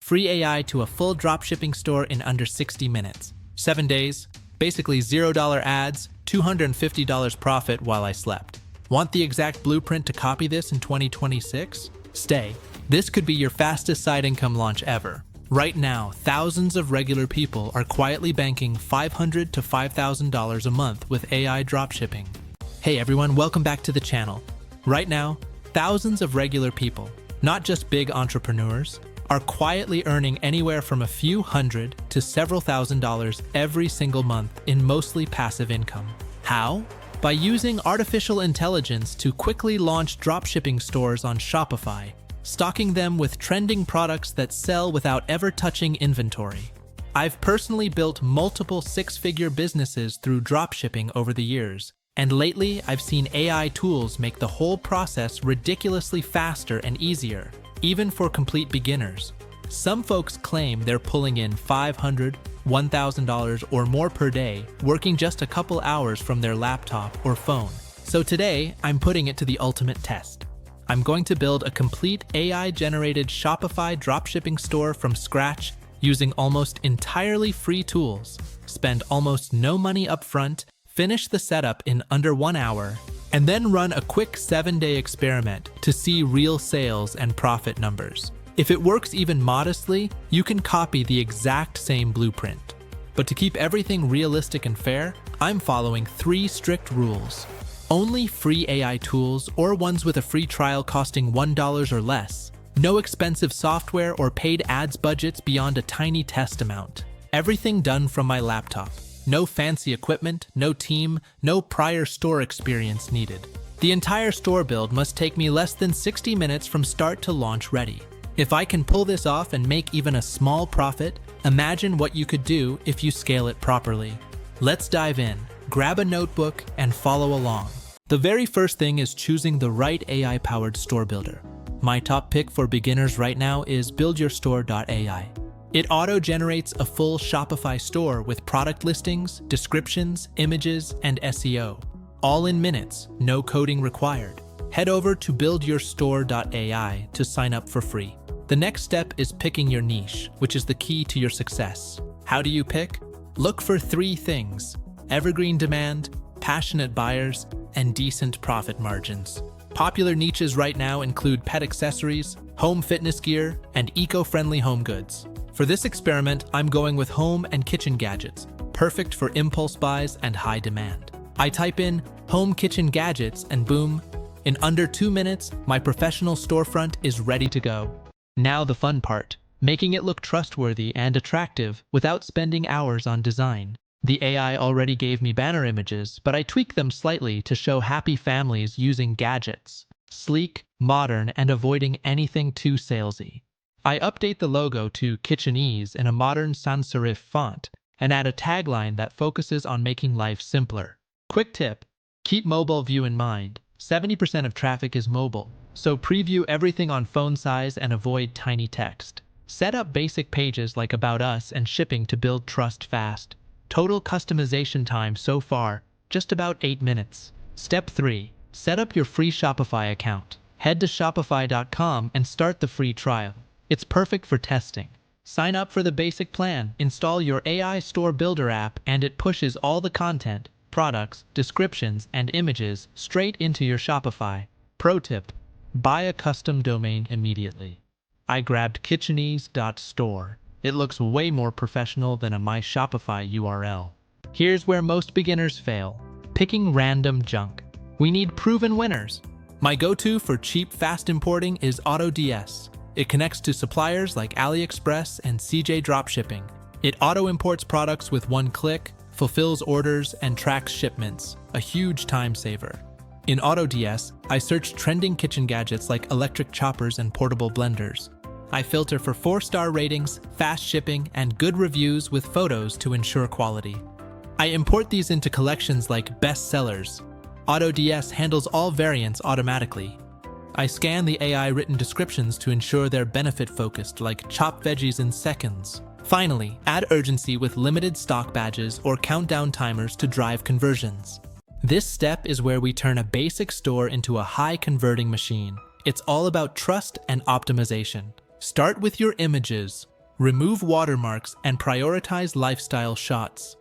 free AI to a full dropshipping store in under 60 minutes. 7 days, basically $0 ads, $250 profit while I slept. Want the exact blueprint to copy this in 2026? Stay. This could be your fastest side income launch ever. Right now, thousands of regular people are quietly banking $500 to $5,000 a month with AI dropshipping. Hey everyone, welcome back to the channel. Right now, thousands of regular people, not just big entrepreneurs, are quietly earning anywhere from a few hundred to several $1,000s every single month in mostly passive income. How? By using artificial intelligence to quickly launch dropshipping stores on Shopify, stocking them with trending products that sell without ever touching inventory. I've personally built multiple six-figure businesses through dropshipping over the years, and lately I've seen AI tools make the whole process ridiculously faster and easier, even for complete beginners. Some folks claim they're pulling in $500, $1,000 or more per day, working just a couple hours from their laptop or phone. So today, I'm putting it to the ultimate test. I'm going to build a complete AI-generated Shopify dropshipping store from scratch using almost entirely free tools, spend almost no money upfront, finish the setup in under 1 hour, and then run a quick 7-day experiment to see real sales and profit numbers. If it works even modestly, you can copy the exact same blueprint. But to keep everything realistic and fair, I'm following 3 strict rules. Only free AI tools or ones with a free trial costing $1 or less. No expensive software or paid ads budgets beyond a tiny test amount. Everything done from my laptop. No fancy equipment, no team, no prior store experience needed. The entire store build must take me less than 60 minutes from start to launch ready. If I can pull this off and make even a small profit, imagine what you could do if you scale it properly. Let's dive in. Grab a notebook and follow along. The very first thing is choosing the right AI-powered store builder. My top pick for beginners right now is BuildYourStore.ai. It auto-generates a full Shopify store with product listings, descriptions, images, and SEO. All in minutes, no coding required. Head over to BuildYourStore.ai to sign up for free. The next step is picking your niche, which is the key to your success. How do you pick? Look for 3 things: evergreen demand, passionate buyers, and decent profit margins. Popular niches right now include pet accessories, home fitness gear, and eco-friendly home goods. For this experiment, I'm going with home and kitchen gadgets, perfect for impulse buys and high demand. I type in home kitchen gadgets and boom, in under 2 minutes, my professional storefront is ready to go. Now the fun part, making it look trustworthy and attractive without spending hours on design. The AI already gave me banner images, but I tweaked them slightly to show happy families using gadgets. Sleek, modern, and avoiding anything too salesy. I update the logo to Kitchenese in a modern sans serif font and add a tagline that focuses on making life simpler. Quick tip, keep mobile view in mind. 70% of traffic is mobile, so preview everything on phone size and avoid tiny text. Set up basic pages like About Us and Shipping to build trust fast. Total customization time so far, just about 8 minutes. Step 3. Set up your free Shopify account. Head to Shopify.com and start the free trial. It's perfect for testing. Sign up for the basic plan, install your AI Store Builder app, and it pushes all the content, products, descriptions, and images straight into your Shopify. Pro tip, buy a custom domain immediately. I grabbed Kitchenese.store. It looks way more professional than a My Shopify URL. Here's where most beginners fail, picking random junk. We need proven winners. My go-to for cheap, fast importing is AutoDS. It connects to suppliers like AliExpress and CJ Dropshipping. It auto-imports products with 1 click, fulfills orders, and tracks shipments, a huge time saver. In AutoDS, I search trending kitchen gadgets like electric choppers and portable blenders. I filter for 4-star ratings, fast shipping, and good reviews with photos to ensure quality. I import these into collections like Best Sellers. AutoDS handles all variants automatically. I scan the AI written descriptions to ensure they're benefit-focused, like chop veggies in seconds. Finally, add urgency with limited stock badges or countdown timers to drive conversions. This step is where we turn a basic store into a high-converting machine. It's all about trust and optimization. Start with your images. Remove watermarks and prioritize lifestyle shots.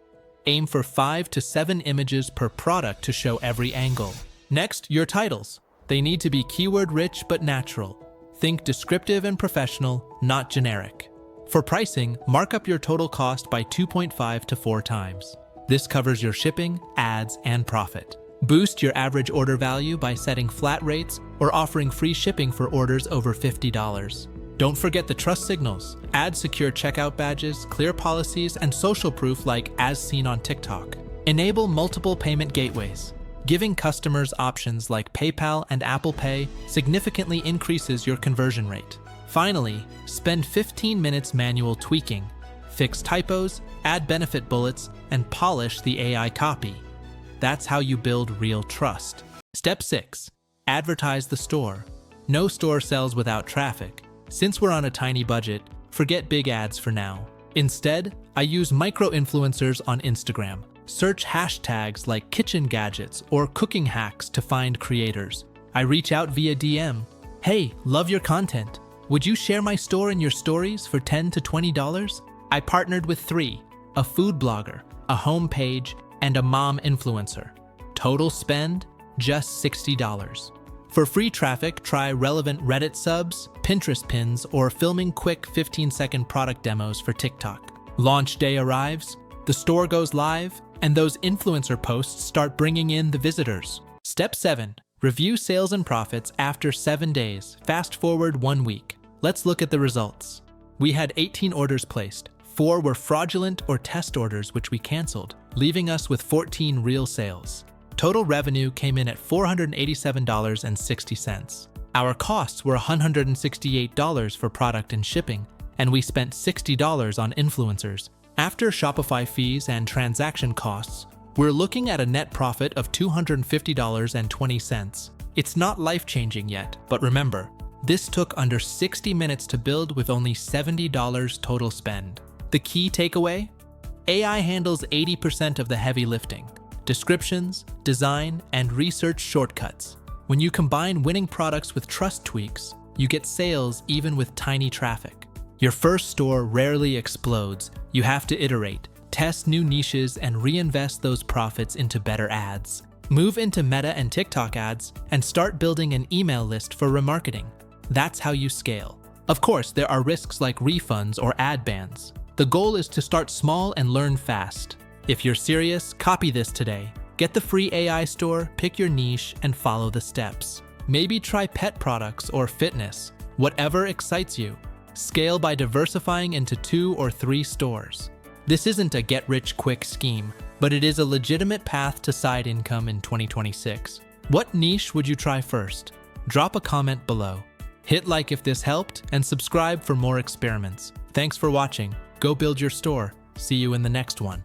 Aim for 5 to 7 images per product to show every angle. Next, your titles. They need to be keyword-rich but natural. Think descriptive and professional, not generic. For pricing, mark up your total cost by 2.5 to 4 times. This covers your shipping, ads, and profit. Boost your average order value by setting flat rates or offering free shipping for orders over $50. Don't forget the trust signals. Add secure checkout badges, clear policies, and social proof like as seen on TikTok. Enable multiple payment gateways. Giving customers options like PayPal and Apple Pay significantly increases your conversion rate. Finally, spend 15 minutes manual tweaking. Fix typos, add benefit bullets, and polish the AI copy. That's how you build real trust. Step 6. Advertise the store. No store sells without traffic. Since we're on a tiny budget, forget big ads for now. Instead, I use micro-influencers on Instagram. Search hashtags like kitchen gadgets or cooking hacks to find creators. I reach out via DM. Hey, love your content. Would you share my store in your stories for $10 to $20? I partnered with 3, a food blogger, a home page, and a mom influencer. Total spend, just $60. For free traffic, try relevant Reddit subs, Pinterest pins, or filming quick 15-second product demos for TikTok. Launch day arrives, the store goes live, and those influencer posts start bringing in the visitors. Step 7. Review sales and profits after 7 days. Fast forward 1 week. Let's look at the results. We had 18 orders placed. 4 were fraudulent or test orders which we canceled, leaving us with 14 real sales. Total revenue came in at $487.60. Our costs were $168 for product and shipping, and we spent $60 on influencers. After Shopify fees and transaction costs, we're looking at a net profit of $250.20. It's not life-changing yet, but remember, this took under 60 minutes to build with only $70 total spend. The key takeaway? AI handles 80% of the heavy lifting. Descriptions, design, and research shortcuts. When you combine winning products with trust tweaks, you get sales even with tiny traffic. Your first store rarely explodes. You have to iterate, test new niches, and reinvest those profits into better ads. Move into Meta and TikTok ads and start building an email list for remarketing. That's how you scale. Of course, there are risks like refunds or ad bans. The goal is to start small and learn fast. If you're serious, copy this today. Get the free AI store, pick your niche, and follow the steps. Maybe try pet products or fitness, whatever excites you. Scale by diversifying into 2 or 3 stores. This isn't a get-rich-quick scheme, but it is a legitimate path to side income in 2026. What niche would you try first? Drop a comment below. Hit like if this helped, and subscribe for more experiments. Thanks for watching. Go build your store. See you in the next one.